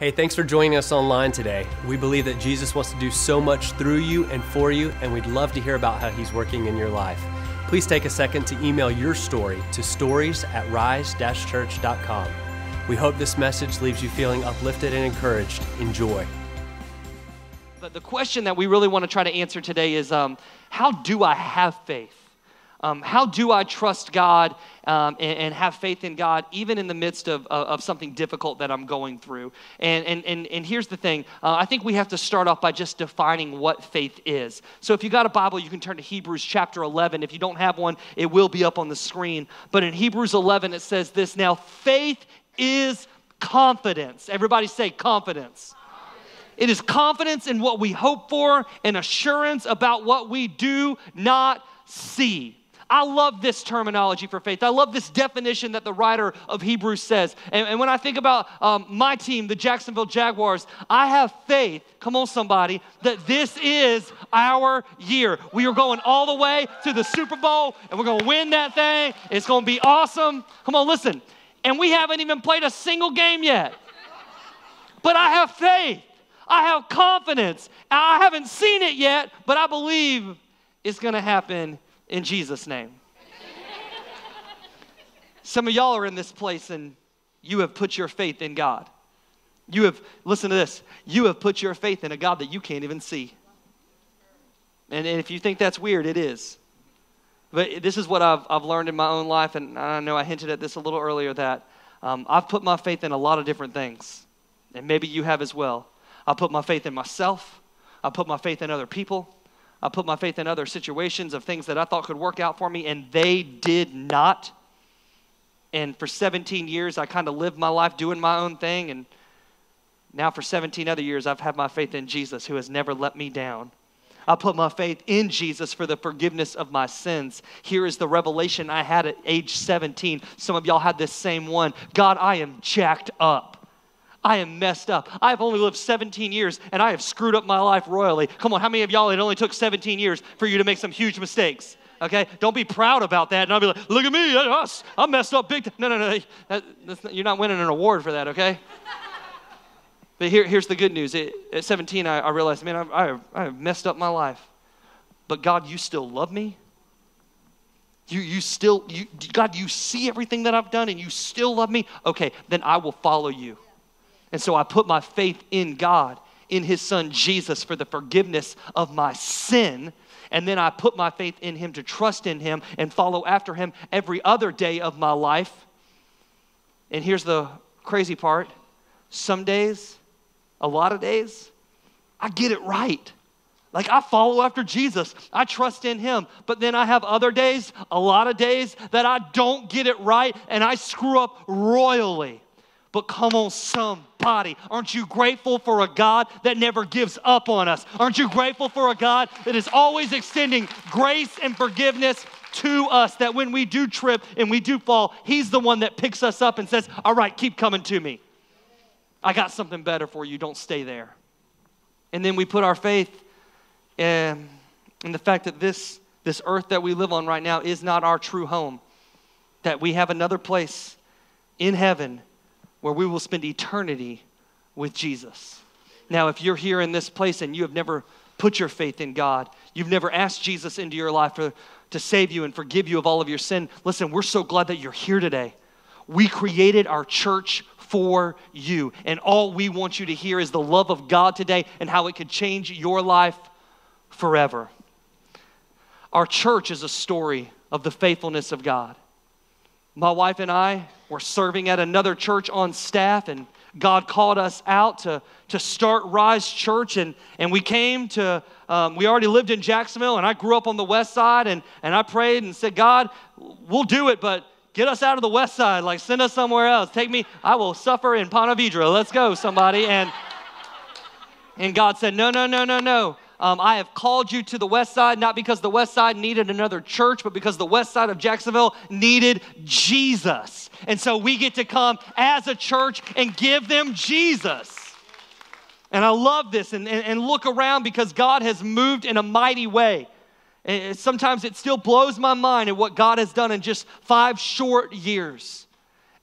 Hey, thanks for joining us online today. We believe that Jesus wants to do so much through you and for you, and we'd love to hear about how he's working in your life. Please take a second to email your story to stories@rise-church.com. We hope this message leaves you feeling uplifted and encouraged. Enjoy. But the question that we really want to try to answer today is, how do I have faith? How do I trust God and have faith in God, even in the midst of something difficult that I'm going through? And here's the thing. I think we have to start off by just defining what faith is. So if you got a Bible, you can turn to Hebrews chapter 11. If you don't have one, it will be up on the screen. But in Hebrews 11, it says this: now faith is confidence. Everybody say confidence. It is confidence in what we hope for and assurance about what we do not see. I love this terminology for faith. I love this definition that the writer of Hebrews says. And when I think about my team, the Jacksonville Jaguars, I have faith, come on somebody, that this is our year. We are going all the way to the Super Bowl, and we're going to win that thing. It's going to be awesome. Come on, listen. And we haven't even played a single game yet. But I have faith. I have confidence. I haven't seen it yet, but I believe it's going to happen in Jesus' name. Some of y'all are in this place and you have put your faith in God. You have, listen to this, you have put your faith in a God that you can't even see. And if you think that's weird, it is. But this is what I've learned in my own life, and I know I hinted at this a little earlier, that I've put my faith in a lot of different things. And maybe you have as well. I put my faith in myself. I put my faith in other people. I put my faith in other situations of things that I thought could work out for me, and they did not. And for 17 years, I kind of lived my life doing my own thing. And now for 17 other years, I've had my faith in Jesus, who has never let me down. I put my faith in Jesus for the forgiveness of my sins. Here is the revelation I had at age 17. Some of y'all had this same one. God, I am jacked up. I am messed up. I've only lived 17 years, and I have screwed up my life royally. Come on, how many of y'all, it only took 17 years for you to make some huge mistakes? Okay? Don't be proud about that, and I'll be like, look at me, I messed up big time. No. You're not winning an award for that, okay? But here's the good news. At 17, I realized, man, I have messed up my life. But God, you still love me? God, you see everything that I've done, and you still love me? Okay, then I will follow you. And so I put my faith in God, in his son Jesus, for the forgiveness of my sin. And then I put my faith in him to trust in him and follow after him every other day of my life. And here's the crazy part. Some days, a lot of days, I get it right. Like, I follow after Jesus. I trust in him. But then I have other days, a lot of days, that I don't get it right and I screw up royally. But come on, somebody. Aren't you grateful for a God that never gives up on us? Aren't you grateful for a God that is always extending grace and forgiveness to us, that when we do trip and we do fall, he's the one that picks us up and says, all right, keep coming to me. I got something better for you. Don't stay there. And then we put our faith in the fact that this earth that we live on right now is not our true home, that we have another place in heaven where we will spend eternity with Jesus. Now, if you're here in this place and you have never put your faith in God, you've never asked Jesus into your life to save you and forgive you of all of your sin, listen, we're so glad that you're here today. We created our church for you, and all we want you to hear is the love of God today and how it could change your life forever. Our church is a story of the faithfulness of God. My wife and I were serving at another church on staff, and God called us out to start Rise Church, and we came to, we already lived in Jacksonville, and I grew up on the west side, and I prayed and said, God, we'll do it, but get us out of the west side, like send us somewhere else. Take me, I will suffer in Ponte Vedra. Let's go, somebody. And God said, no. I have called you to the west side, not because the west side needed another church, but because the west side of Jacksonville needed Jesus. And so we get to come as a church and give them Jesus. And I love this and look around because God has moved in a mighty way. And sometimes it still blows my mind at what God has done in just 5 short years.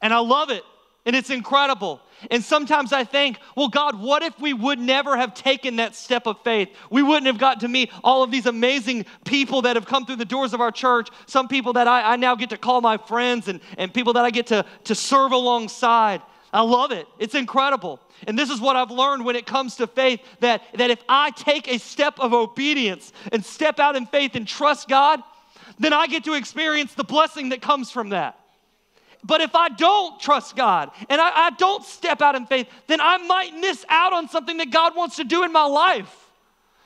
And I love it. And it's incredible. And sometimes I think, well, God, what if we would never have taken that step of faith? We wouldn't have got to meet all of these amazing people that have come through the doors of our church, some people that I now get to call my friends and people that I get to serve alongside. I love it. It's incredible. And this is what I've learned when it comes to faith, that if I take a step of obedience and step out in faith and trust God, then I get to experience the blessing that comes from that. But if I don't trust God and I don't step out in faith, then I might miss out on something that God wants to do in my life.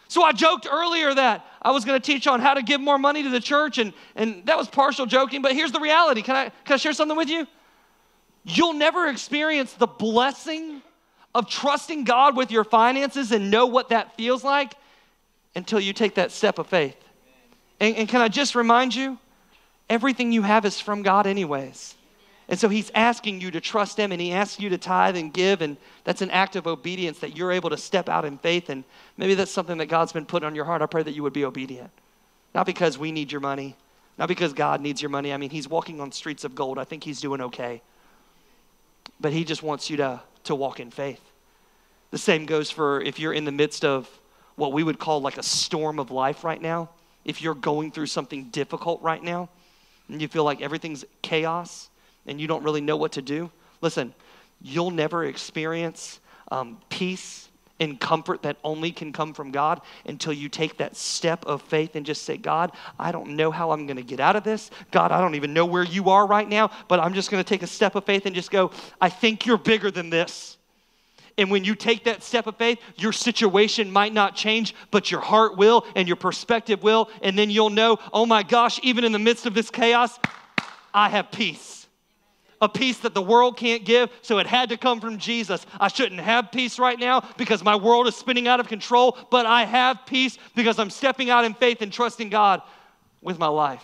So I joked earlier that I was going to teach on how to give more money to the church, and that was partial joking, but here's the reality. Can I share something with you? You'll never experience the blessing of trusting God with your finances and know what that feels like until you take that step of faith. And can I just remind you, everything you have is from God anyways. And so he's asking you to trust him, and he asks you to tithe and give, and that's an act of obedience that you're able to step out in faith. And maybe that's something that God's been putting on your heart. I pray that you would be obedient. Not because we need your money, not because God needs your money. I mean, he's walking on streets of gold. I think he's doing okay. But he just wants you to walk in faith. The same goes for if you're in the midst of what we would call like a storm of life right now. If you're going through something difficult right now and you feel like everything's chaos and you don't really know what to do, listen, you'll never experience peace and comfort that only can come from God until you take that step of faith and just say, God, I don't know how I'm going to get out of this. God, I don't even know where you are right now, but I'm just going to take a step of faith and just go, I think you're bigger than this. And when you take that step of faith, your situation might not change, but your heart will and your perspective will. And then you'll know, oh my gosh, even in the midst of this chaos, I have peace. A peace that the world can't give, so it had to come from Jesus. I shouldn't have peace right now because my world is spinning out of control, but I have peace because I'm stepping out in faith and trusting God with my life.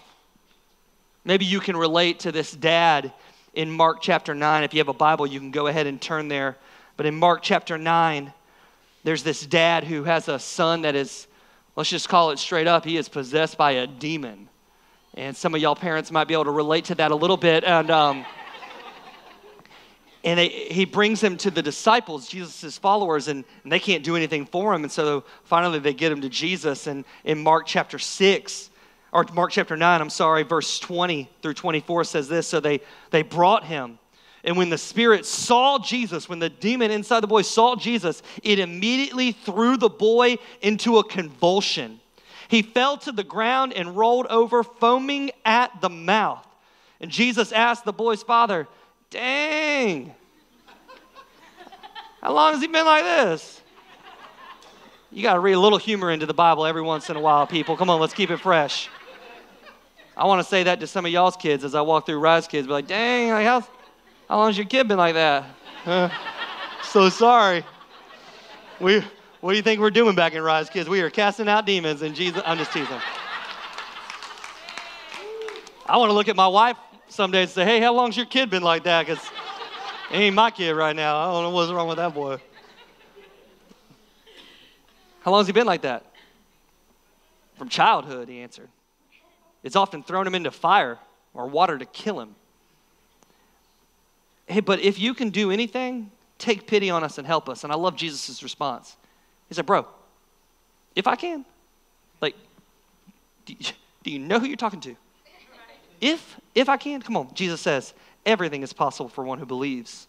Maybe you can relate to this dad in Mark chapter 9. If you have a Bible, you can go ahead and turn there. But in Mark chapter 9, there's this dad who has a son that is, let's just call it straight up, he is possessed by a demon. And some of y'all parents might be able to relate to that a little bit. And he brings him to the disciples, Jesus' followers, and they can't do anything for him. And so finally they get him to Jesus. And in Mark chapter 9, verse 20 through 24 says this, so they brought him. And when the spirit saw Jesus, when the demon inside the boy saw Jesus, it immediately threw the boy into a convulsion. He fell to the ground and rolled over, foaming at the mouth. And Jesus asked the boy's father, dang, how long has he been like this? You got to read a little humor into the Bible every once in a while, people. Come on, let's keep it fresh. I want to say that to some of y'all's kids as I walk through Rise Kids. Be like, dang, like how long's your kid been like that? So sorry. What do you think we're doing back in Rise Kids? We are casting out demons in Jesus. I'm just teasing. I want to look at my wife someday and say, hey, how long's your kid been like that? Because he ain't my kid right now. I don't know what's wrong with that boy. How long's he been like that? From childhood, he answered. It's often thrown him into fire or water to kill him. Hey, but if you can do anything, take pity on us and help us. And I love Jesus' response. He said, bro, if I can, like, do you know who you're talking to? If I can, come on. Jesus says, everything is possible for one who believes.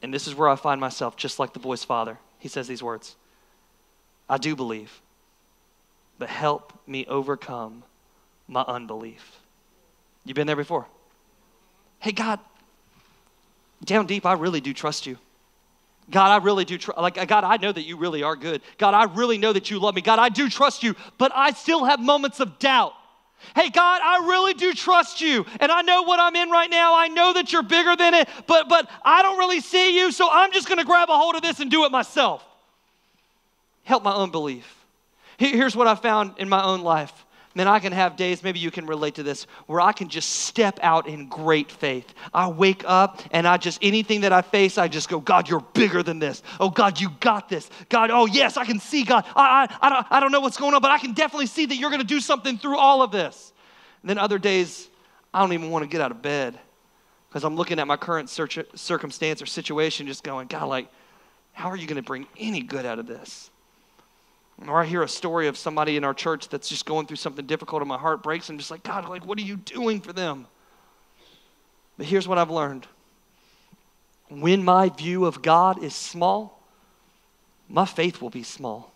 And this is where I find myself, just like the boy's father. He says these words, I do believe, but help me overcome my unbelief. You been there before? Hey, God, down deep, I really do trust you. God, I really do God, I know that you really are good. God, I really know that you love me. God, I do trust you, but I still have moments of doubt. Hey, God, I really do trust you, and I know what I'm in right now. I know that you're bigger than it, but I don't really see you, so I'm just going to grab a hold of this and do it myself. Help my unbelief. Here's what I found in my own life. Man, I can have days, maybe you can relate to this, where I can just step out in great faith. I wake up and anything that I face, I just go, God, you're bigger than this. Oh, God, you got this. God, oh, yes, I can see, God. I don't know what's going on, but I can definitely see that you're going to do something through all of this. And then other days, I don't even want to get out of bed Because I'm looking at my current circumstance or situation just going, God, like, how are you going to bring any good out of this? Or I hear a story of somebody in our church that's just going through something difficult and my heart breaks. And I'm just like, God, like, what are you doing for them? But here's what I've learned. When my view of God is small, my faith will be small.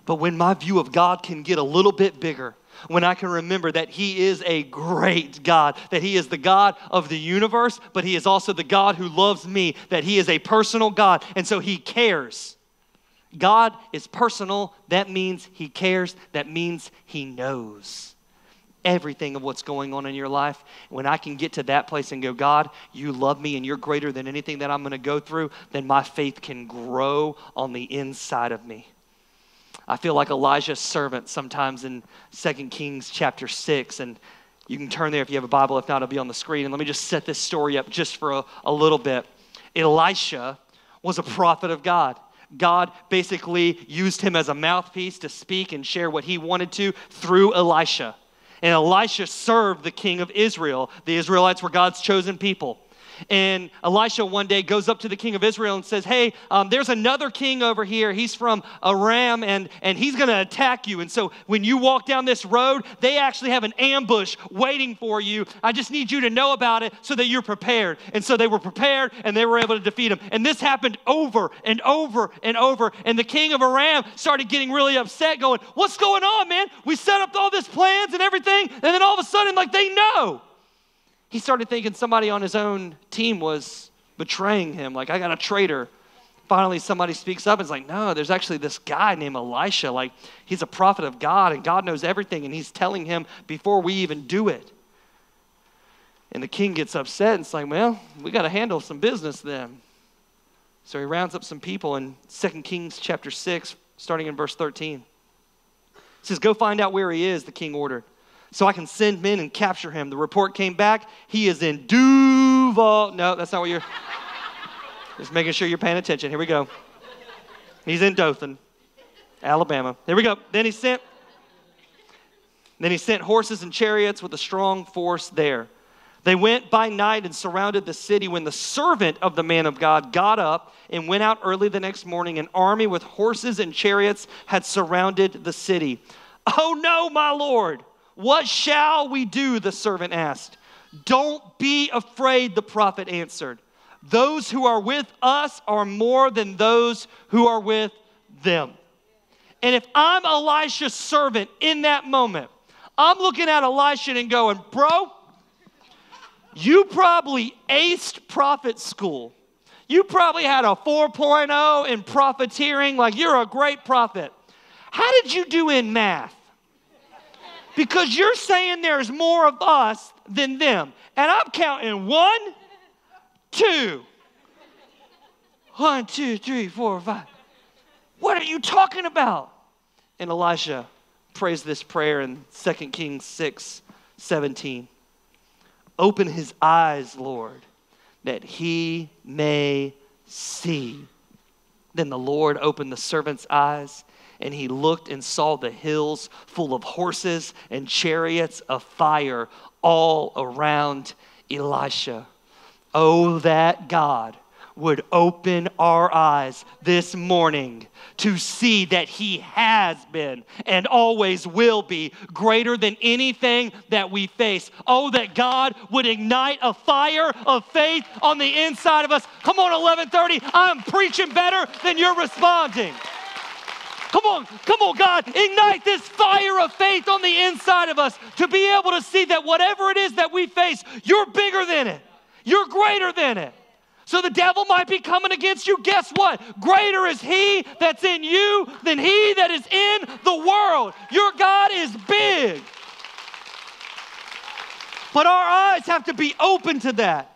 But when my view of God can get a little bit bigger, when I can remember that He is a great God, that He is the God of the universe, but He is also the God who loves me, that He is a personal God, and so He cares. God is personal. That means He cares. That means He knows everything of what's going on in your life. When I can get to that place and go, God, you love me and you're greater than anything that I'm going to go through, then my faith can grow on the inside of me. I feel like Elijah's servant sometimes in 2 Kings chapter 6, and you can turn there if you have a Bible. If not, it'll be on the screen. And let me just set this story up just for a little bit. Elisha was a prophet of God. God basically used him as a mouthpiece to speak and share what He wanted to through Elisha. And Elisha served the king of Israel. The Israelites were God's chosen people. And Elisha one day goes up to the king of Israel and says, hey, there's another king over here. He's from Aram, and he's going to attack you. And so when you walk down this road, they actually have an ambush waiting for you. I just need you to know about it so that you're prepared. And so they were prepared, and they were able to defeat him. And this happened over and over and over. And the king of Aram started getting really upset, going, what's going on, man? We set up all these plans and everything, and then all of a sudden, like, they know. He started thinking somebody on his own team was betraying him. Like, I got a traitor. Finally, somebody speaks up and is like, no, there's actually this guy named Elisha. Like, he's a prophet of God, and God knows everything, and He's telling him before we even do it. And the king gets upset and it's like, well, we got to handle some business then. So he rounds up some people in 2 Kings chapter 6, starting in verse 13. It says, go find out where he is, the king ordered, so I can send men and capture him. The report came back. He is in Duval. No, that's not what you're... Just making sure you're paying attention. Here we go. He's in Dothan, Alabama. Here we go. Then he sent horses and chariots with a strong force there. They went by night and surrounded the city. When the servant of the man of God got up and went out early the next morning, an army with horses and chariots had surrounded the city. Oh no, my Lord! What shall we do? The servant asked. Don't be afraid, the prophet answered. Those who are with us are more than those who are with them. And if I'm Elisha's servant in that moment, I'm looking at Elisha and going, bro, you probably aced prophet school. You probably had a 4.0 in profiteering, like you're a great prophet. How did you do in math? Because you're saying there's more of us than them. And I'm counting 1, 2. 1, 2, 3, 4, 5. What are you talking about? And Elisha prays this prayer in 2 Kings 6:17. Open his eyes, Lord, that he may see. Then the Lord opened the servant's eyes, and he looked and saw the hills full of horses and chariots of fire all around Elisha. Oh, that God would open our eyes this morning to see that he has been and always will be greater than anything that we face. Oh, that God would ignite a fire of faith on the inside of us. Come on, 11:30, I'm preaching better than you're responding. Come on, God, ignite this fire of faith on the inside of us to be able to see that whatever it is that we face, you're bigger than it. You're greater than it. So the devil might be coming against you. Guess what? Greater is he that's in you than he that is in the world. Your God is big. But our eyes have to be open to that.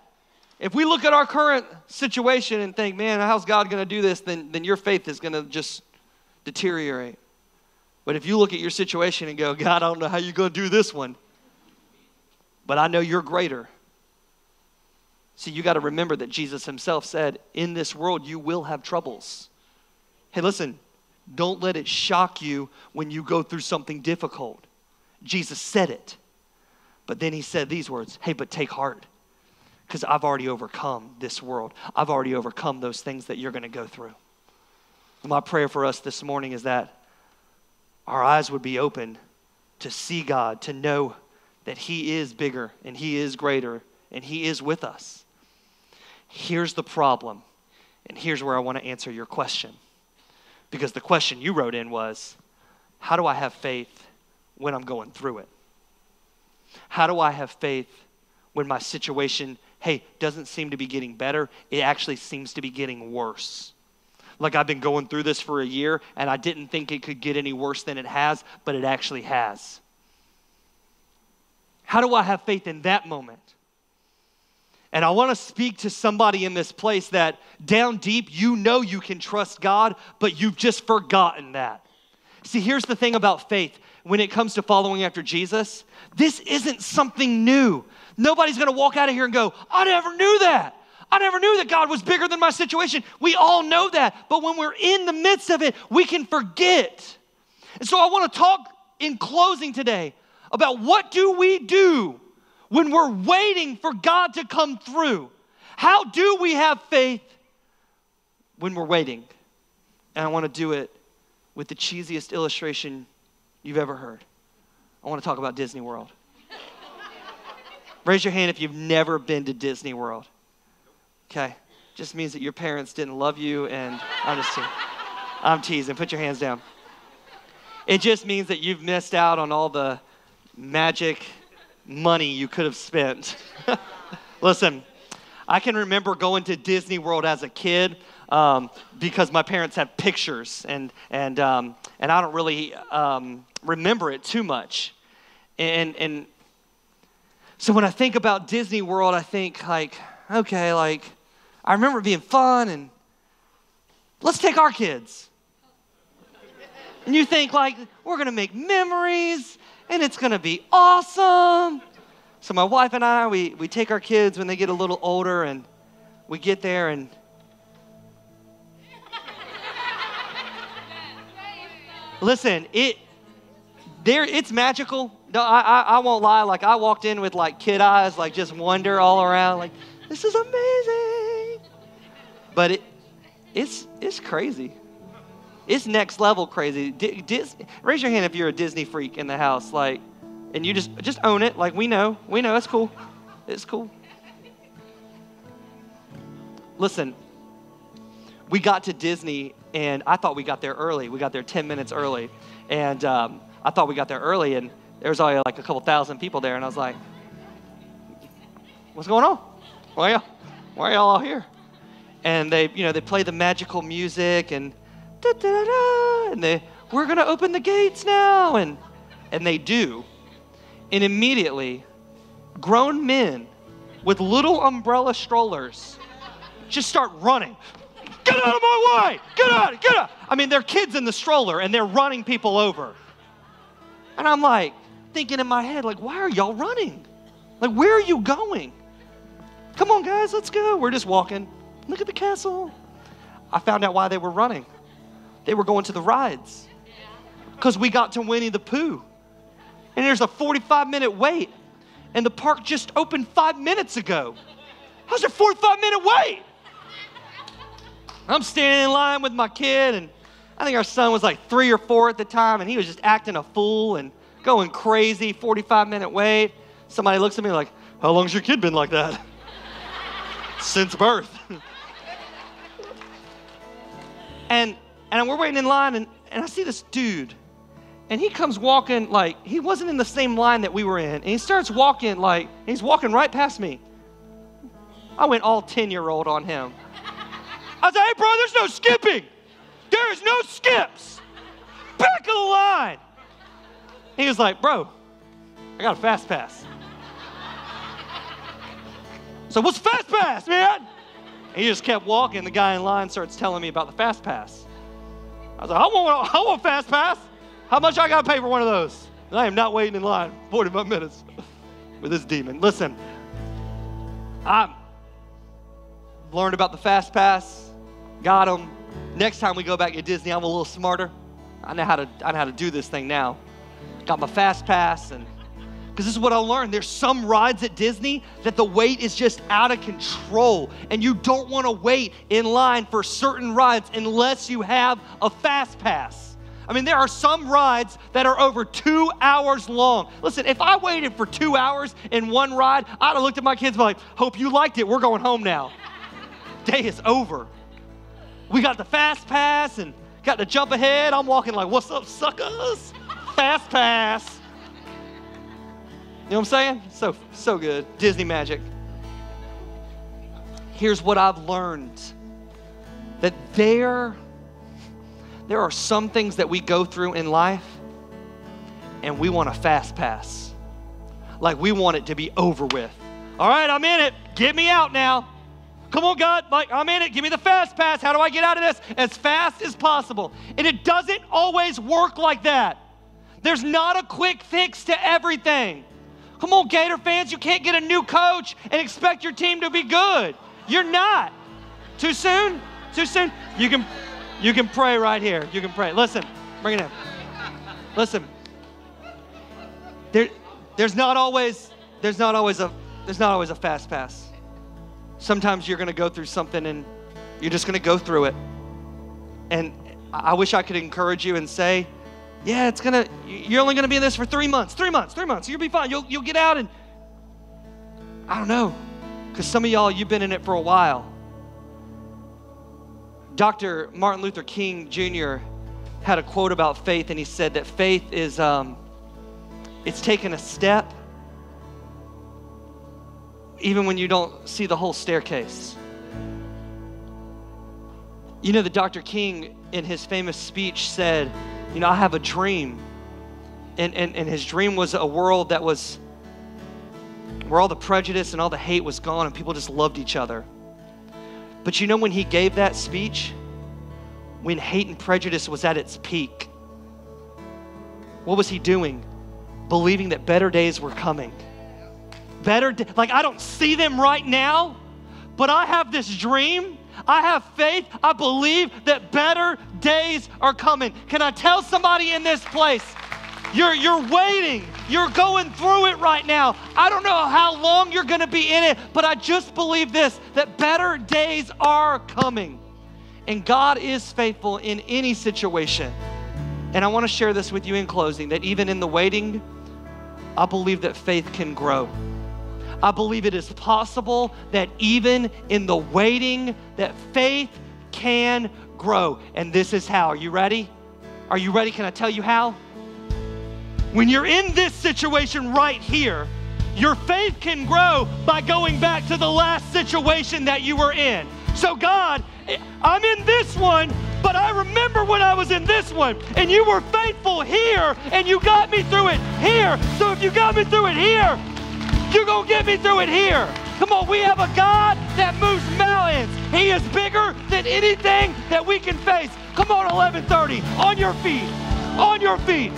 If we look at our current situation and think, man, how's God going to do this? Then your faith is going to just deteriorate. But if you look at your situation and go, God, I don't know how you're going to do this one, but I know you're greater. See, you got to remember that Jesus himself said, in this world you will have troubles. Hey, listen, don't let it shock you when you go through something difficult. Jesus said it. But then he said these words, hey, but take heart, because I've already overcome this world. I've already overcome those things that you're going to go through. And my prayer for us this morning is that our eyes would be open to see God, to know that he is bigger and he is greater and he is with us. Here's the problem, and here's where I want to answer your question. Because the question you wrote in was, how do I have faith when I'm going through it? How do I have faith when my situation, doesn't seem to be getting better? It actually seems to be getting worse. Like I've been going through this for a year, and I didn't think it could get any worse than it has, but it actually has. How do I have faith in that moment? And I want to speak to somebody in this place that down deep, you know you can trust God, but you've just forgotten that. See, here's the thing about faith. When it comes to following after Jesus, this isn't something new. Nobody's going to walk out of here and go, I never knew that. I never knew that God was bigger than my situation. We all know that. But when we're in the midst of it, we can forget. And so I want to talk in closing today about what do we do when we're waiting for God to come through. How do we have faith when we're waiting? And I want to do it with the cheesiest illustration you've ever heard. I want to talk about Disney World. Raise your hand if you've never been to Disney World. Okay, just means that your parents didn't love you, and I'm teasing. Put your hands down. It just means that you've missed out on all the magic money you could have spent. Listen, I can remember going to Disney World as a kid because my parents had pictures, and I don't really remember it too much. And so when I think about Disney World, I think I remember it being fun, and let's take our kids. And you think we're going to make memories, and it's going to be awesome. So my wife and I, we take our kids when they get a little older, and we get there, and listen, it's magical. No, I won't lie. I walked in with kid eyes, just wonder all around, this is amazing. But it's crazy. It's next level crazy. Raise your hand if you're a Disney freak in the house, and you just own it. We know it's cool. It's cool. Listen, we got to Disney, and I thought we got there early. We got there 10 minutes early, and I thought we got there early, and there was only a couple thousand people there, and I was like, what's going on? Why are y'all all here? And they play the magical music, and da-da-da-da, and we're going to open the gates now, and they do. And immediately, grown men with little umbrella strollers just start running. Get out of my way! Get out! I mean, they're kids in the stroller, and they're running people over. And I'm thinking in my head, why are y'all running? Where are you going? Come on, guys, let's go. We're just walking. Look at the castle. I found out why they were running. They were going to the rides. Because we got to Winnie the Pooh. And there's a 45-minute wait. And the park just opened 5 minutes ago. How's a 45-minute wait? I'm standing in line with my kid, and I think our son was 3 or 4 at the time, and he was just acting a fool and going crazy, 45-minute wait. Somebody looks at me how long's your kid been like that? Since birth. and we're waiting in line, and I see this dude, and he comes walking he wasn't in the same line that we were in, and he starts walking he's walking right past me. I went all 10-year-old on him. I said, hey, bro, there's no skipping. There is no skips. Back of the line. He was like, bro, I got a fast pass. So what's fast pass, man? And he just kept walking. The guy in line starts telling me about the fast pass. I was like, I want fast pass. How much I got to pay for one of those? And I am not waiting in line 45 minutes with this demon. Listen, I learned about the fast pass, got them. Next time we go back to Disney, I'm a little smarter. I know how to do this thing now. Got my fast pass, and Because this is what I learned. There's some rides at Disney that the wait is just out of control. And you don't want to wait in line for certain rides unless you have a fast pass. I mean, there are some rides that are over 2 hours long. Listen, if I waited for 2 hours in one ride, I'd have looked at my kids and be like, hope you liked it. We're going home now. Day is over. We got the fast pass and got to jump ahead. I'm walking like, what's up, suckers? Fast pass. You know what I'm saying? So good. Disney magic. Here's what I've learned. That there are some things that we go through in life and we want a fast pass. Like we want it to be over with. All right, I'm in it. Get me out now. Come on, God. Like, I'm in it. Give me the fast pass. How do I get out of this? As fast as possible. And it doesn't always work like that. There's not a quick fix to everything. Come on, Gator fans, you can't get a new coach and expect your team to be good. You're not. Too soon? Too soon? You can pray right here. You can pray. Listen, bring it in. Listen. There's not always a fast pass. Sometimes you're going to go through something and you're just going to go through it. And I wish I could encourage you and say, yeah, you're only going to be in this for 3 months. 3 months. You'll be fine. You'll get out. And I don't know, because some of y'all, you've been in it for a while. Dr. Martin Luther King Jr. had a quote about faith, and he said that faith is, it's taking a step even when you don't see the whole staircase. You know that Dr. King, in his famous speech, said, you know, I have a dream. And his dream was a world that was where all the prejudice and all the hate was gone and people just loved each other. But you know, when he gave that speech, when hate and prejudice was at its peak, what was he doing? Believing that better days were coming. Like, I don't see them right now, but I have this dream. I have faith. I believe that better days are coming. Can I tell somebody in this place, you're waiting. You're going through it right now. I don't know how long you're going to be in it, but I just believe this, that better days are coming. And God is faithful in any situation. And I want to share this with you in closing, that even in the waiting, I believe that faith can grow. I believe it is possible that even in the waiting, that faith can grow. And this is how. Are you ready? Are you ready? Can I tell you how? When you're in this situation right here, your faith can grow by going back to the last situation that you were in. So God, I'm in this one, but I remember when I was in this one, and you were faithful here, and you got me through it here. So if you got me through it here, you're going to get me through it here. Come on, we have a God that moves mountains. He is bigger than anything that we can face. Come on, 11:30, on your feet, on your feet.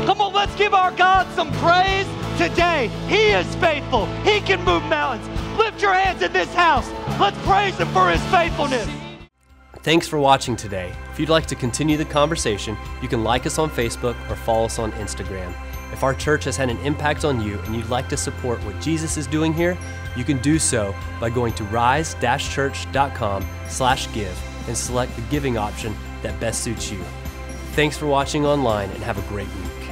Come on, let's give our God some praise today. He is faithful. He can move mountains. Lift your hands in this house. Let's praise Him for His faithfulness. Thanks for watching today. If you'd like to continue the conversation, you can like us on Facebook or follow us on Instagram. If our church has had an impact on you and you'd like to support what Jesus is doing here, you can do so by going to rise-church.com/give and select the giving option that best suits you. Thanks for watching online and have a great week.